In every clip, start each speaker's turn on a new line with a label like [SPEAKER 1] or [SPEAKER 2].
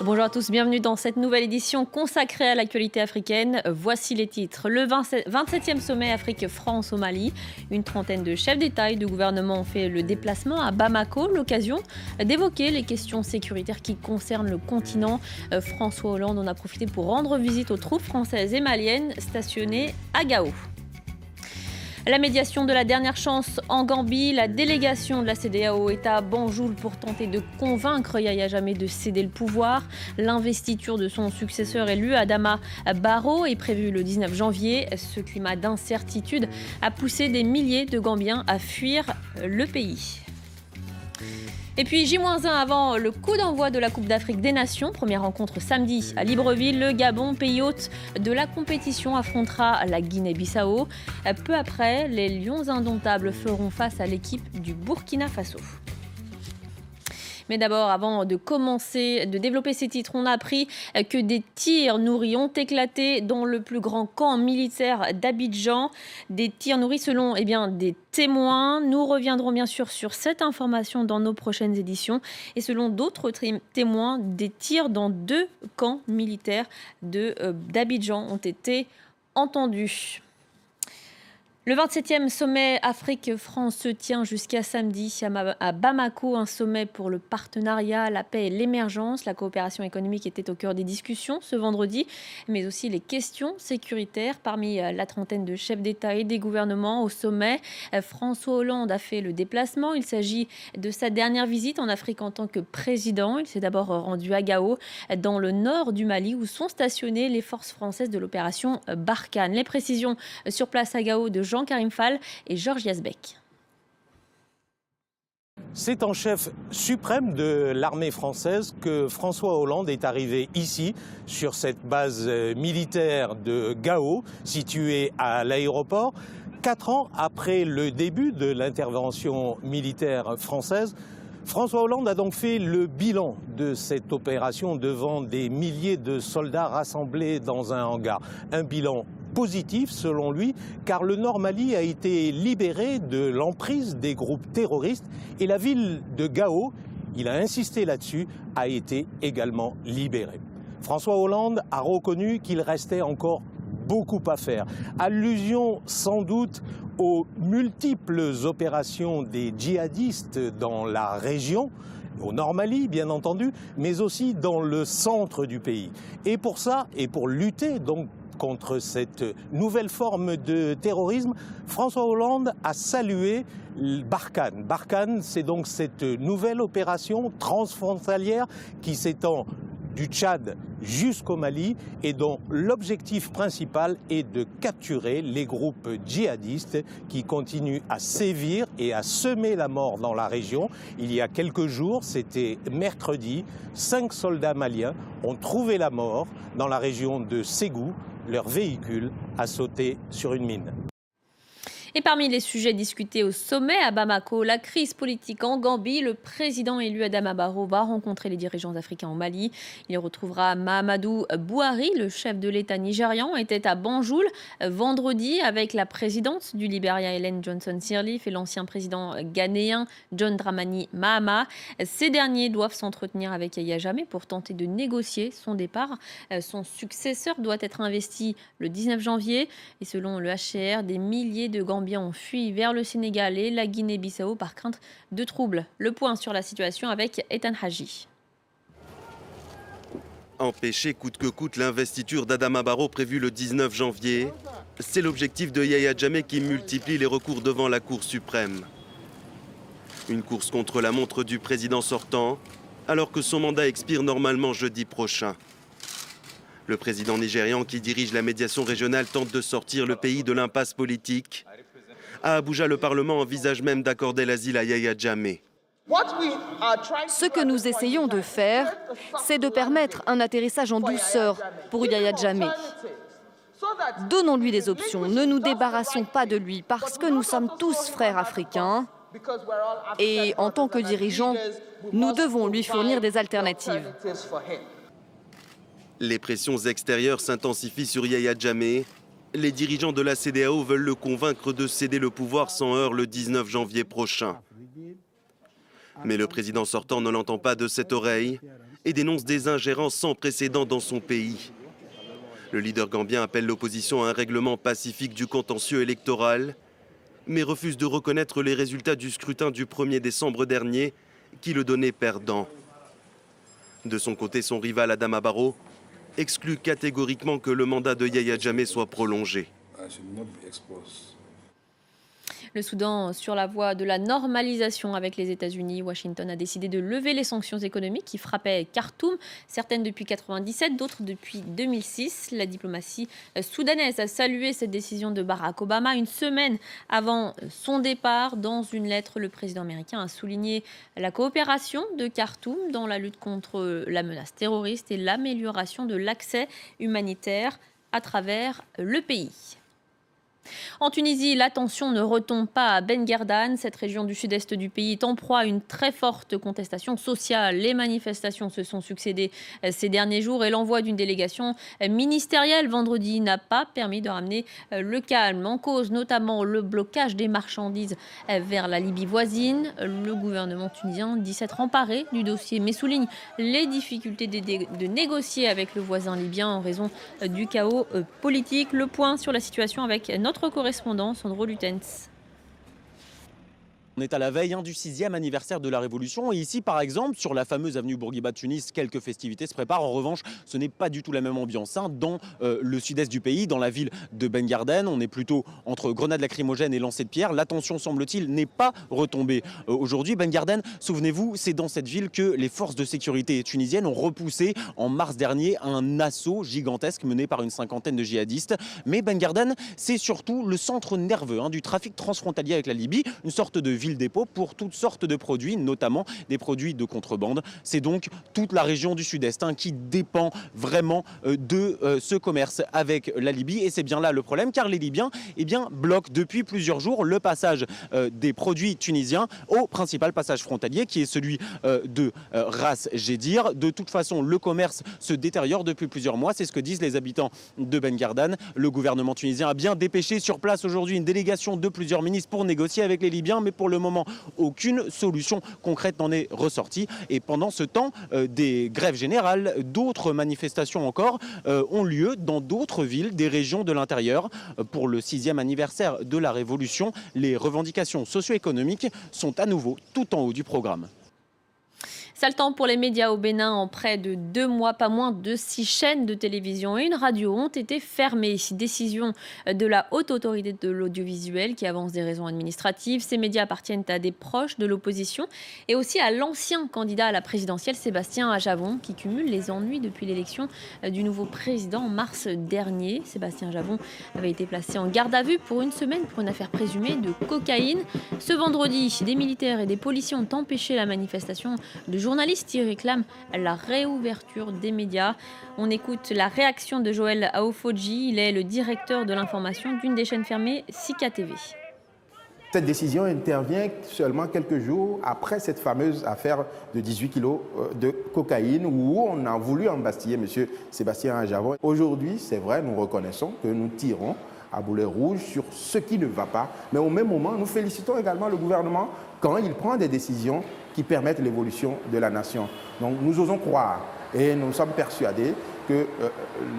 [SPEAKER 1] Bonjour à tous, bienvenue dans cette nouvelle édition consacrée à l'actualité africaine. Voici les titres. Le 27e sommet Afrique-France au Mali. Une trentaine de chefs d'État et de gouvernement ont fait le déplacement à Bamako. L'occasion d'évoquer les questions sécuritaires qui concernent le continent. François Hollande en a profité pour rendre visite aux troupes françaises et maliennes stationnées à Gao. La médiation de la dernière chance en Gambie, la délégation de la CEDEAO est à Banjul pour tenter de convaincre Yahya Jammeh de céder le pouvoir. L'investiture de son successeur élu, Adama Barrow, est prévue le 19 janvier. Ce climat d'incertitude a poussé des milliers de Gambiens à fuir le pays. Et puis J-1 avant le coup d'envoi de la Coupe d'Afrique des Nations. Première rencontre samedi à Libreville. Le Gabon, pays hôte de la compétition, affrontera la Guinée-Bissau. Peu après, les Lions indomptables feront face à l'équipe du Burkina Faso. Mais d'abord, avant de commencer de développer ces titres, on a appris que des tirs nourris ont éclaté dans le plus grand camp militaire d'Abidjan. Des tirs nourris selon des témoins. Nous reviendrons bien sûr sur cette information dans nos prochaines éditions. Et selon d'autres témoins, des tirs dans 2 camps militaires d'Abidjan ont été entendus. Le 27e sommet Afrique-France se tient jusqu'à samedi à Bamako, un sommet pour le partenariat, la paix et l'émergence. La coopération économique était au cœur des discussions ce vendredi, mais aussi les questions sécuritaires. Parmi la trentaine de chefs d'État et des gouvernements au sommet, François Hollande a fait le déplacement. Il s'agit de sa dernière visite en Afrique en tant que président. Il s'est d'abord rendu à Gao, dans le nord du Mali, où sont stationnées les forces françaises de l'opération Barkhane. Les précisions sur place à Gao de Jean-Karim Fall et Georges Yazbek.
[SPEAKER 2] C'est en chef suprême de l'armée française que François Hollande est arrivé ici, sur cette base militaire de Gao, située à l'aéroport, 4 ans après le début de l'intervention militaire française. François Hollande a donc fait le bilan de cette opération devant des milliers de soldats rassemblés dans un hangar. Un bilan positif selon lui, car le Nord Mali a été libéré de l'emprise des groupes terroristes et la ville de Gao, il a insisté là-dessus, a été également libérée. François Hollande a reconnu qu'il restait encore beaucoup à faire. Allusion sans doute aux multiples opérations des djihadistes dans la région, au Nord Mali bien entendu, mais aussi dans le centre du pays. Et pour ça, et pour lutter donc contre cette nouvelle forme de terrorisme, François Hollande a salué Barkhane. Barkhane, c'est donc cette nouvelle opération transfrontalière qui s'étend du Tchad jusqu'au Mali et dont l'objectif principal est de capturer les groupes djihadistes qui continuent à sévir et à semer la mort dans la région. Il y a quelques jours, c'était mercredi, 5 soldats maliens ont trouvé la mort dans la région de Ségou. Leur véhicule a sauté sur une mine.
[SPEAKER 1] Et parmi les sujets discutés au sommet à Bamako, la crise politique en Gambie, le président élu Adama Barrow va rencontrer les dirigeants africains au Mali. Il retrouvera Mahamadou Bouhari, le chef de l'État nigérian, était à Banjul vendredi avec la présidente du Libéria Ellen Johnson Sirleaf et l'ancien président ghanéen John Dramani Mahama. Ces derniers doivent s'entretenir avec Yahya Jammeh pour tenter de négocier son départ. Son successeur doit être investi le 19 janvier et selon le HCR, des milliers de Gambiens ont fui vers le Sénégal et la Guinée-Bissau par crainte de troubles. Le point sur la situation avec Ethan Haji.
[SPEAKER 3] Empêcher coûte que coûte l'investiture d'Adama Barrow prévue le 19 janvier, c'est l'objectif de Yahya Jammeh qui multiplie les recours devant la Cour suprême. Une course contre la montre du président sortant, alors que son mandat expire normalement jeudi prochain. Le président nigérian qui dirige la médiation régionale tente de sortir le pays de l'impasse politique. À Abuja, le Parlement envisage même d'accorder l'asile à Yahya Jammeh.
[SPEAKER 4] Ce que nous essayons de faire, c'est de permettre un atterrissage en douceur pour Yahya Jammeh. Donnons-lui des options, ne nous débarrassons pas de lui parce que nous sommes tous frères africains et en tant que dirigeants, nous devons lui fournir des alternatives.
[SPEAKER 3] Les pressions extérieures s'intensifient sur Yahya Jammeh. Les dirigeants de la CEDEAO veulent le convaincre de céder le pouvoir sans heurts le 19 janvier prochain. Mais le président sortant ne l'entend pas de cette oreille. et dénonce des ingérences sans précédent dans son pays. Le leader gambien appelle l'opposition à un règlement pacifique du contentieux électoral, mais refuse de reconnaître les résultats du scrutin du 1er décembre dernier, qui le donnait perdant. De son côté, son rival Adama Barrow exclut catégoriquement que le mandat de Yahya Jammeh soit prolongé.
[SPEAKER 1] Le Soudan sur la voie de la normalisation avec les États-Unis. Washington a décidé de lever les sanctions économiques qui frappaient Khartoum, certaines depuis 1997, d'autres depuis 2006. La diplomatie soudanaise a salué cette décision de Barack Obama une semaine avant son départ. Dans une lettre, le président américain a souligné la coopération de Khartoum dans la lutte contre la menace terroriste et l'amélioration de l'accès humanitaire à travers le pays. En Tunisie, la tension ne retombe pas à Ben Guerdane. Cette région du sud-est du pays est en proie à une très forte contestation sociale. Les manifestations se sont succédées ces derniers jours et l'envoi d'une délégation ministérielle vendredi n'a pas permis de ramener le calme. En cause notamment le blocage des marchandises vers la Libye voisine. Le gouvernement tunisien dit s'être emparé du dossier mais souligne les difficultés de négocier avec le voisin libyen en raison du chaos politique. Le point sur la situation avec notre correspondant Sandro Lutens.
[SPEAKER 5] On est à la veille du 6e anniversaire de la Révolution et ici par exemple sur la fameuse avenue Bourguiba de Tunis, quelques festivités se préparent. En revanche, ce n'est pas du tout la même ambiance dans le sud-est du pays, dans la ville de Ben Guerdane. On est plutôt entre grenades lacrymogènes et lancers de pierre. La tension, semble-t-il, n'est pas retombée aujourd'hui. Ben Guerdane, souvenez-vous, c'est dans cette ville que les forces de sécurité tunisiennes ont repoussé en mars dernier un assaut gigantesque mené par une cinquantaine de djihadistes. Mais Ben Guerdane, c'est surtout le centre nerveux du trafic transfrontalier avec la Libye, une sorte de ville dépôt pour toutes sortes de produits, notamment des produits de contrebande. C'est donc toute la région du sud-est qui dépend vraiment de ce commerce avec la Libye. Et c'est bien là le problème, car les Libyens bloquent depuis plusieurs jours le passage des produits tunisiens au principal passage frontalier, qui est celui de Ras Jedir. De toute façon, le commerce se détériore depuis plusieurs mois. C'est ce que disent les habitants de Ben Guerdane. Le gouvernement tunisien a bien dépêché sur place aujourd'hui une délégation de plusieurs ministres pour négocier avec les Libyens, mais pour le moment, aucune solution concrète n'en est ressortie. Et pendant ce temps, des grèves générales, d'autres manifestations encore ont lieu dans d'autres villes, des régions de l'intérieur. Pour le 6e anniversaire de la Révolution, les revendications socio-économiques sont à nouveau tout en haut du programme.
[SPEAKER 1] Sale temps pour les médias au Bénin. En près de 2 mois, pas moins de 6 chaînes de télévision et une radio ont été fermées. Décision de la Haute Autorité de l'Audiovisuel qui avance des raisons administratives. Ces médias appartiennent à des proches de l'opposition et aussi à l'ancien candidat à la présidentielle, Sébastien Ajavon, qui cumule les ennuis depuis l'élection du nouveau président en mars dernier. Sébastien Ajavon avait été placé en garde à vue pour une semaine pour une affaire présumée de cocaïne. Ce vendredi, des militaires et des policiers ont empêché la manifestation de journalistes qui réclament la réouverture des médias. On écoute la réaction de Joël Aofoji. Il est le directeur de l'information d'une des chaînes fermées, Sika TV.
[SPEAKER 6] Cette décision intervient seulement quelques jours après cette fameuse affaire de 18 kilos de cocaïne où on a voulu embastiller M. Sébastien Ajavon. Aujourd'hui, c'est vrai, nous reconnaissons que nous tirons à boulet rouge sur ce qui ne va pas. Mais au même moment, nous félicitons également le gouvernement quand il prend des décisions qui permettent l'évolution de la nation. Donc nous osons croire et nous sommes persuadés que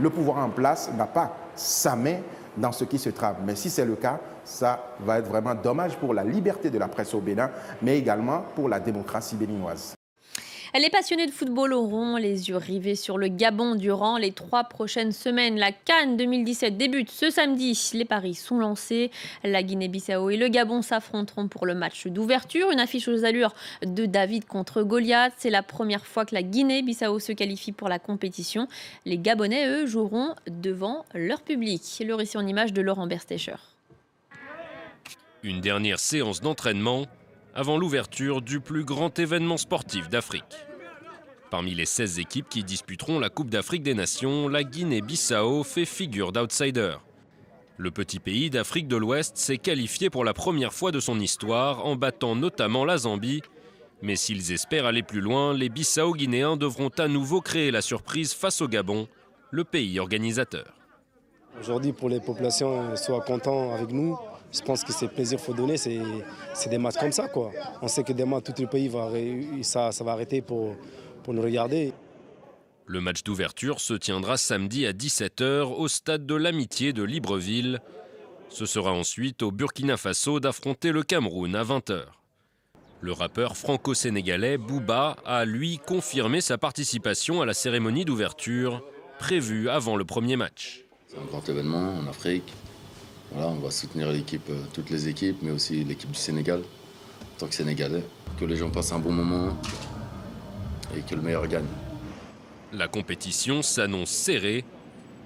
[SPEAKER 6] le pouvoir en place n'a pas sa main dans ce qui se trame. Mais si c'est le cas, ça va être vraiment dommage pour la liberté de la presse au Bénin, mais également pour la démocratie béninoise.
[SPEAKER 1] Les passionnés de football auront les yeux rivés sur le Gabon durant les 3 prochaines semaines. La CAN 2017 débute ce samedi. Les paris sont lancés. La Guinée-Bissau et le Gabon s'affronteront pour le match d'ouverture. Une affiche aux allures de David contre Goliath. C'est la première fois que la Guinée-Bissau se qualifie pour la compétition. Les Gabonais, eux, joueront devant leur public. Le récit en images de Laurent Berstecher.
[SPEAKER 7] Une dernière séance d'entraînement avant l'ouverture du plus grand événement sportif d'Afrique. Parmi les 16 équipes qui disputeront la Coupe d'Afrique des Nations, la Guinée-Bissau fait figure d'outsider. Le petit pays d'Afrique de l'Ouest s'est qualifié pour la première fois de son histoire en battant notamment la Zambie. Mais s'ils espèrent aller plus loin, les Bissau-Guinéens devront à nouveau créer la surprise face au Gabon, le pays organisateur.
[SPEAKER 8] Aujourd'hui, pour les populations, soient contents avec nous. Je pense que c'est plaisir qu'il faut donner, c'est des matchs comme ça, quoi. On sait que demain, tout le pays ça va arrêter pour nous regarder.
[SPEAKER 7] Le match d'ouverture se tiendra samedi à 17h au stade de l'Amitié de Libreville. Ce sera ensuite au Burkina Faso d'affronter le Cameroun à 20h. Le rappeur franco-sénégalais Booba a, lui, confirmé sa participation à la cérémonie d'ouverture, prévue avant le premier match.
[SPEAKER 9] C'est un grand événement en Afrique. Voilà, on va soutenir l'équipe, toutes les équipes, mais aussi l'équipe du Sénégal, en tant que Sénégalais. Que les gens passent un bon moment et que le meilleur gagne.
[SPEAKER 7] La compétition s'annonce serrée,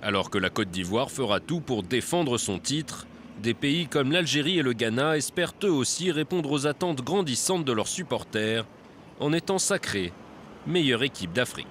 [SPEAKER 7] alors que la Côte d'Ivoire fera tout pour défendre son titre. Des pays comme l'Algérie et le Ghana espèrent eux aussi répondre aux attentes grandissantes de leurs supporters en étant sacrés meilleure équipe d'Afrique.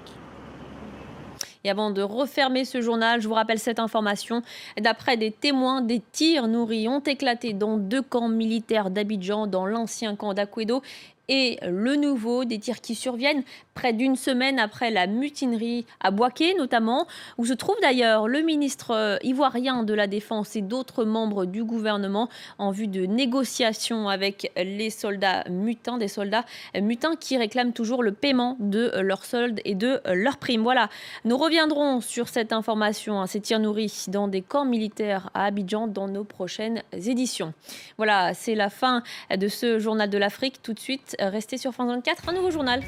[SPEAKER 1] Et avant de refermer ce journal, je vous rappelle cette information. D'après des témoins, des tirs nourris ont éclaté dans 2 camps militaires d'Abidjan, dans l'ancien camp d'Akwedo et le nouveau, des tirs qui surviennent près d'une semaine après la mutinerie à Bouaké notamment, où se trouve d'ailleurs le ministre ivoirien de la Défense et d'autres membres du gouvernement en vue de négociations avec les soldats mutins, des soldats mutins qui réclament toujours le paiement de leurs soldes et de leurs primes. Voilà, nous reviendrons sur cette information, ces tirs nourris dans des camps militaires à Abidjan dans nos prochaines éditions. Voilà, c'est la fin de ce journal de l'Afrique. Tout de suite, restez sur France 24, un nouveau journal.